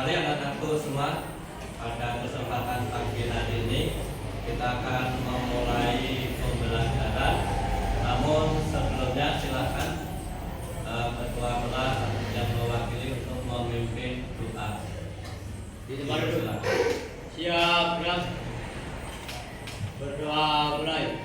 Mari anak-anakku semua, pada kesempatan pagi hari ini kita akan memulai pembelajaran. Namun sebelumnya silakan ketua kelas yang mewakili untuk memimpin doa. Silakan. Siap, kelas. Berdoa mulai.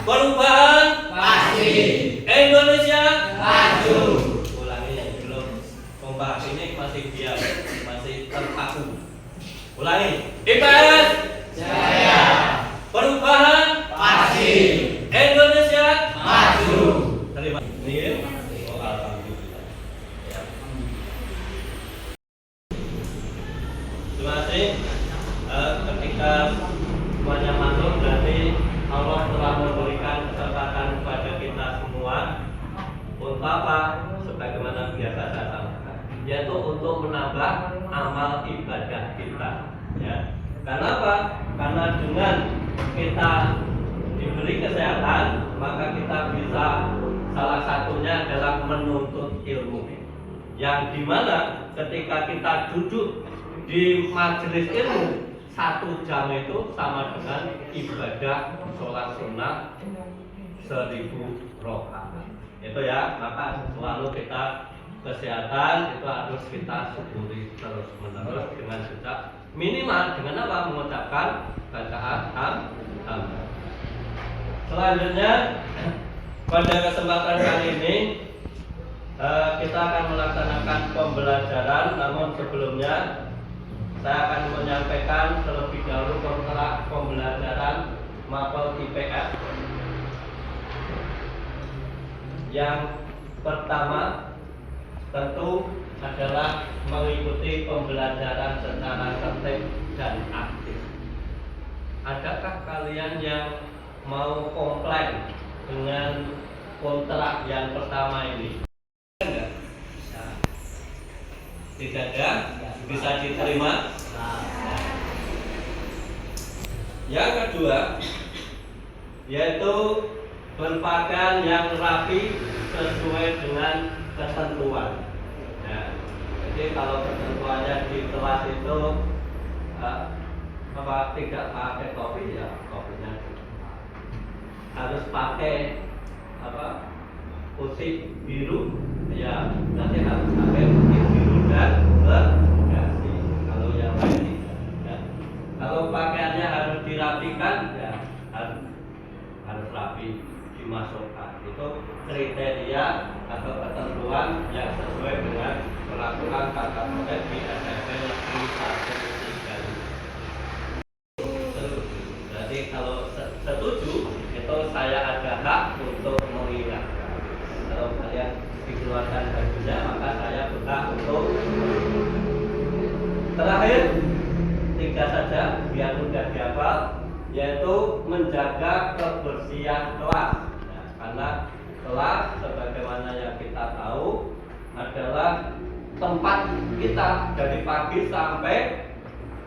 Perubahan pasti, Indonesia maju. Ulangi, belum membahas ini masih diam, masih terpaku. Ulangi, IPS jaya. Perubahan pasti, Indonesia maju. Terima kasih. Oh, alhamdulillah. Ya. Terima kasih. Ketika semuanya masuk, berarti Allah telah memberikan kesempatan kepada kita semua untuk apa? Sebagaimana biasa saya sampaikan, yaitu untuk menambah amal ibadah kita. Ya. Karena apa? Karena dengan kita diberi kesehatan, maka kita bisa, salah satunya adalah menuntut ilmu. Yang dimana ketika kita duduk di majelis ilmu, 1 jam itu sama dengan ibadah sholat sunnah 1000 rakaat. Itu ya, maka selalu kita kesehatan itu harus kita syukuri terus menerus dengan sejak minimal dengan apa? Mengucapkan bacaan hamdalah. Selanjutnya pada kesempatan kali ini kita akan melaksanakan pembelajaran, namun sebelumnya saya akan menyampaikan terlebih dahulu kontrak pembelajaran mapel IPS. Yang pertama tentu adalah mengikuti pembelajaran secara tertib dan aktif. Adakah kalian yang mau komplain dengan kontrak yang pertama ini? Tidak ada? Bisa diterima? Yang kedua, yaitu berpakaian yang rapi sesuai dengan ketentuan. Ya, jadi kalau ketentuannya di kelas itu tidak pakai topi, ya topinya harus pakai putih biru, ya nanti harus pakai putih biru dan bergasi. Kalau yang lain tidak. Ya. Kalau pakaiannya harus dirapikan, ya harus rapi dimasukkan. Itu kriteria atau ketentuan yang sesuai dengan peraturan tata tertib di SMP Negeri 1 3. Jadi kalau setuju, itu saya ada hak untuk mengingatkan. Kalau kalian dikeluarkan bajunya, maka saya berhak untuk. Terakhir, 3 saja biar mudah dihafal, yaitu menjaga kebersihan kelas. Ya, karena kelas sebagaimana yang kita tahu adalah tempat kita dari pagi sampai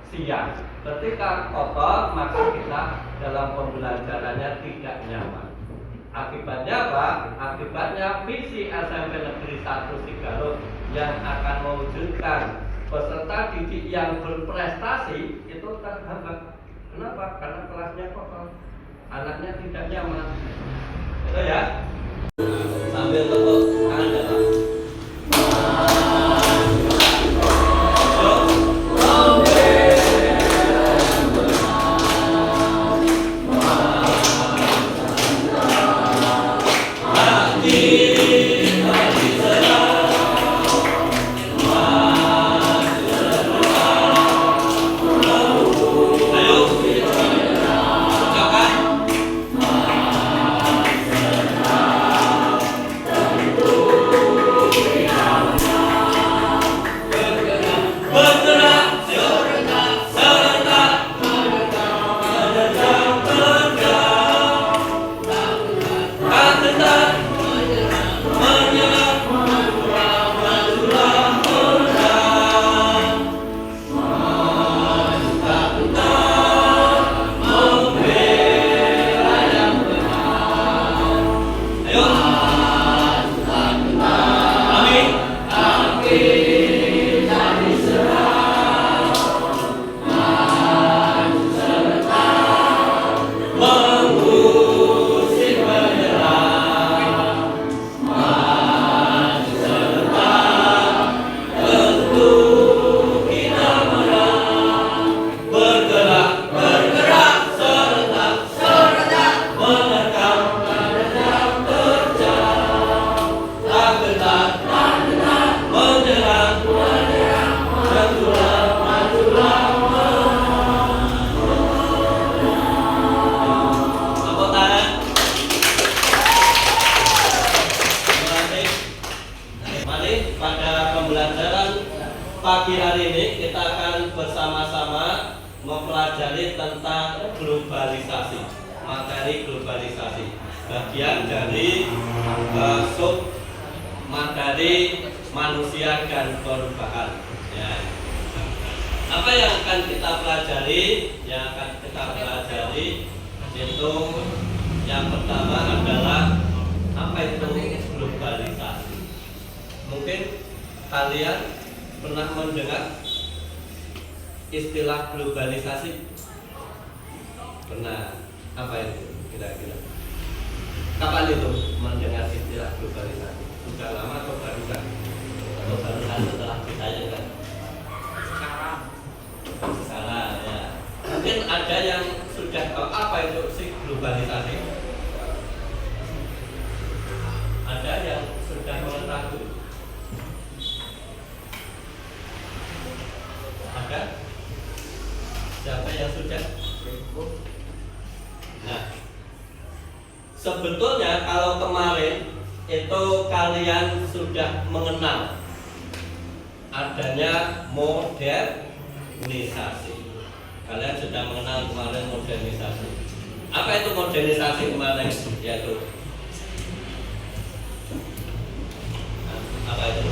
siang. Ketika kotor, maka kita dalam pembelajarannya tidak nyaman. Akibatnya apa? Akibatnya visi SMP Negeri 1 Sigaluk yang akan mewujudkan peserta didik yang berprestasi itu terhambat. Kenapa? Karena kelasnya kotor, anaknya tidak nyaman. Itu ya. Sambil tepuk tangan dalam. pagi hari ini kita akan bersama-sama mempelajari tentang globalisasi, materi globalisasi, bagian dari sub materi manusia dan perubahan. Ya. Apa yang akan kita pelajari? Yang akan kita pelajari itu yang pertama adalah apa itu globalisasi. Mungkin kalian pernah mendengar istilah globalisasi? Pernah. Apa itu kira-kira? Kapan itu mendengar istilah globalisasi? Sudah lama atau barusan? Atau barusan setelah ditayangkan? Sekarang ya. Mungkin ada yang sudah tahu apa itu sih globalisasi? Ada yang sudah mengetahui? Ada? Siapa yang sudah? Nah, sebetulnya kalau kemarin itu kalian sudah mengenal adanya modernisasi. Kalian sudah mengenal kemarin modernisasi. Apa itu modernisasi kemarin? Yaitu apa itu?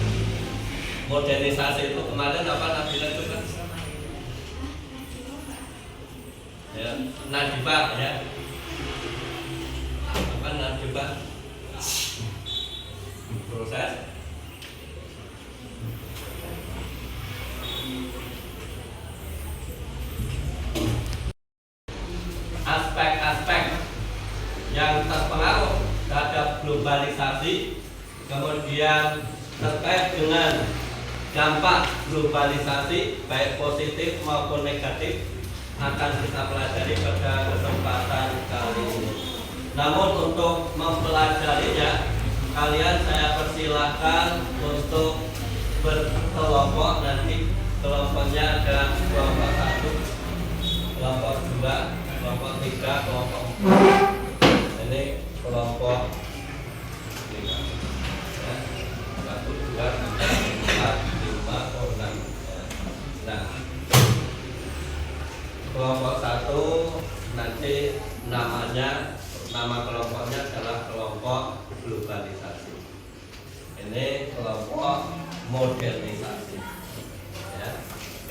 Modernisasi itu kemarin apa Nabila coba? Ya, Najibah ya. Apa Najibah? Proses aspek-aspek yang terpengaruh terhadap globalisasi, kemudian terkait dengan dampak globalisasi baik positif maupun negatif akan kita pelajari pada kesempatan kali ini. Namun untuk mempelajarinya, kalian saya persilahkan untuk berkelompok. Nanti kelompoknya ada kelompok 1, kelompok 2, kelompok 3, kelompok 4. Ini kelompok 5 ya. 1, 2, 3, 4, 5, 6 ya. Nah, kelompok 1 nanti nama kelompoknya adalah kelompok globalisasi. Ini kelompok modernisasi. Ya.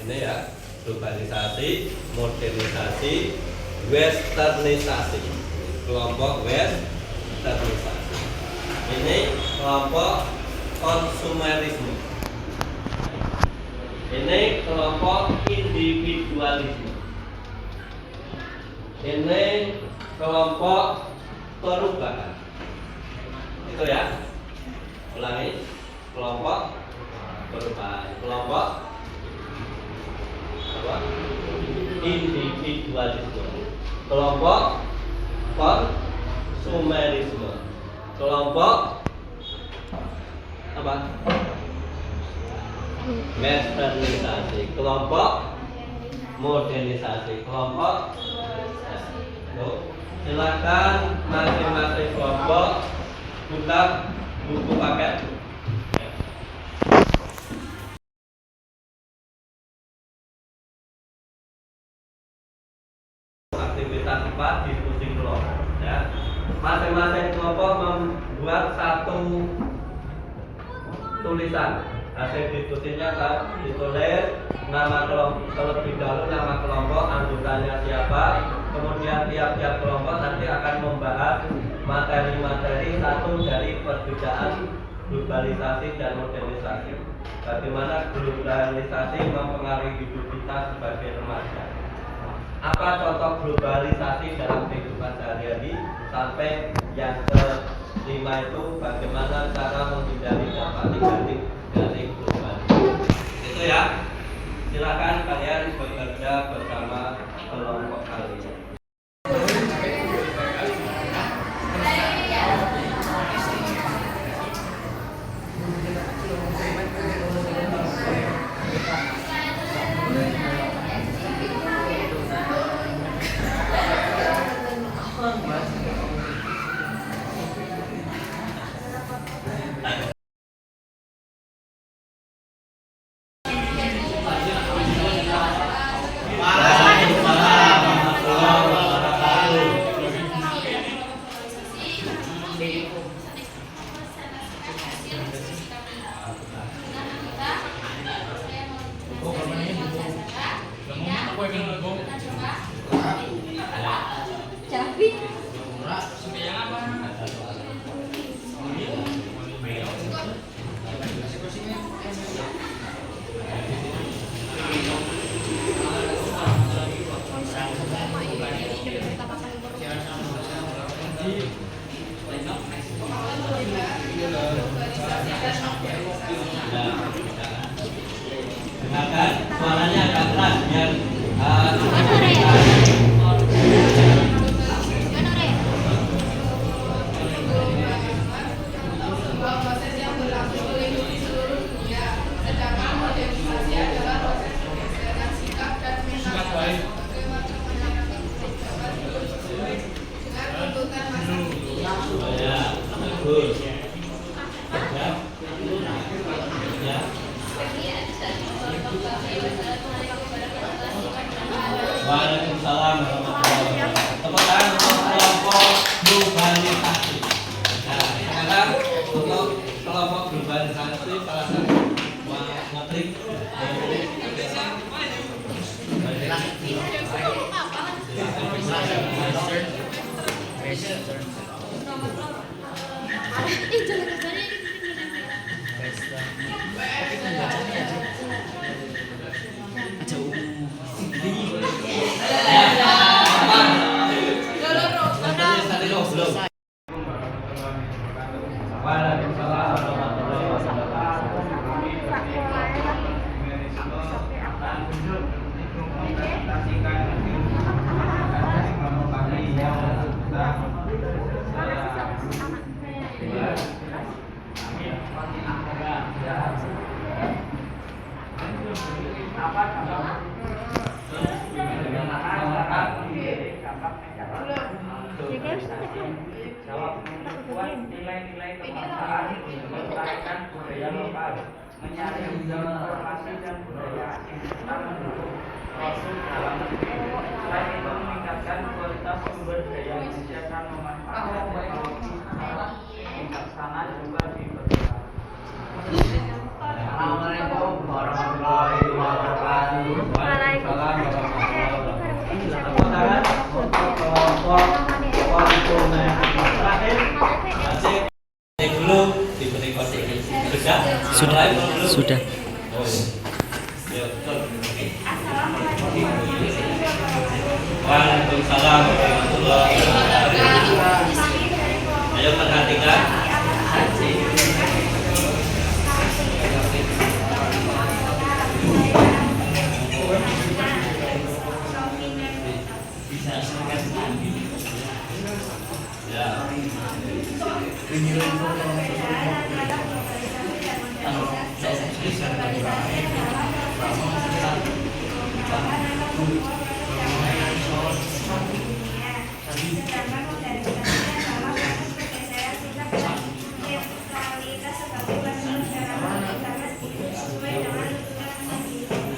Ini ya, globalisasi, modernisasi, westernisasi. Kelompok westernisasi. Ini kelompok konsumerisme. Ini kelompok individualisme. Ini kelompok perubahan. Itu ya. Ulangi, kelompok perubahan. Kelompok apa? Individualisme. Kelompok konsumerisme. Kelompok apa? Westernisasi. Kelompok modernisasi. Kelompok silakan masing-masing kelompok buka buku paket. Aktivitas 4 diskusi kelompok ya. Masing-masing kelompok membuat satu tulisan. Hasil diskusinya kan ditulis nama kelompok, terlebih dahulu nama kelompok, anggotanya siapa, kemudian tiap-tiap kelompok nanti akan membahas materi-materi satu dari perbedaan globalisasi dan modernisasi. Bagaimana globalisasi mempengaruhi hidup kita sebagai remaja. Apa contoh globalisasi dalam kehidupan sehari-hari, sampai yang kelima itu bagaimana cara menghindari dampak negatif dari globalisasi. Itu ya. Silakan kalian bekerja bersama kelompok kalian. Cabi. Dengarkan suaranya agak keras biar Proses yang berlangsung melingkupi seluruh dunia, sedangkan modernisasi adalah proses pergeseran sikap dan mental sebagai macam masyarakat dapat bersesuai dengan tuntutan masa kini. ya, betul. Ya. Ya. Waalaikumsalam warahmatullahi wabarakatuh. Tepuk tangan untuk kelompok globalisasi. Nah, sekarang untuk kelompok globalisasi salah satu ngetrik. Waalaikumsalam warahmatullahi wabarakatuh. Nilai-nilai kebangsaan melestarikan budaya lokal, menyaring informasi dan budaya asing serta mendukung proses dalam negeri. Selain itu meningkatkan kualitas sumber daya manusia dan memanfaatkan teknologi secara bijaksana juga diperlukan. Assalamualaikum warahmatullahi wabarakatuh. Waalaikumsalam warahmatullahi wabarakatuh. Tepuk tangan untuk kelompok konsumen terakhir. Asik. Dulu diberi kode. Sudah? Sudah. Oh, iya. Waalaikumsalam warahmatullahi wabarakatuh. Ayo perhatikan.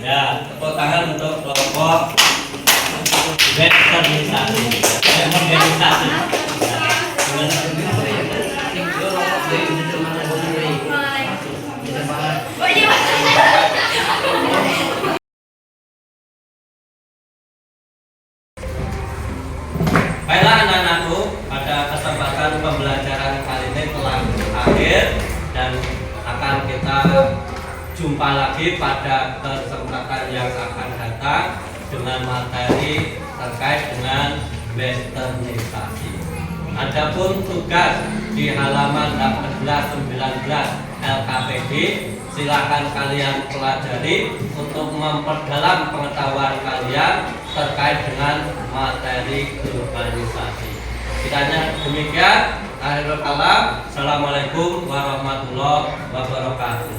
Ya, tepuk tangan untuk kelompok westernisasi, modernisasi. Baiklah anak-anakku, pada kesempatan pembelajaran kali ini telah akhir dan akan kita jumpa lagi pada kesempatan yang akan datang dengan materi terkait dengan westernisasi. Adapun tugas di halaman 18-19 LKPD silakan kalian pelajari untuk memperdalam pengetahuan kalian terkait dengan materi globalisasi. Kiranya demikian. Akhirul kalam. Assalamualaikum warahmatullahi wabarakatuh.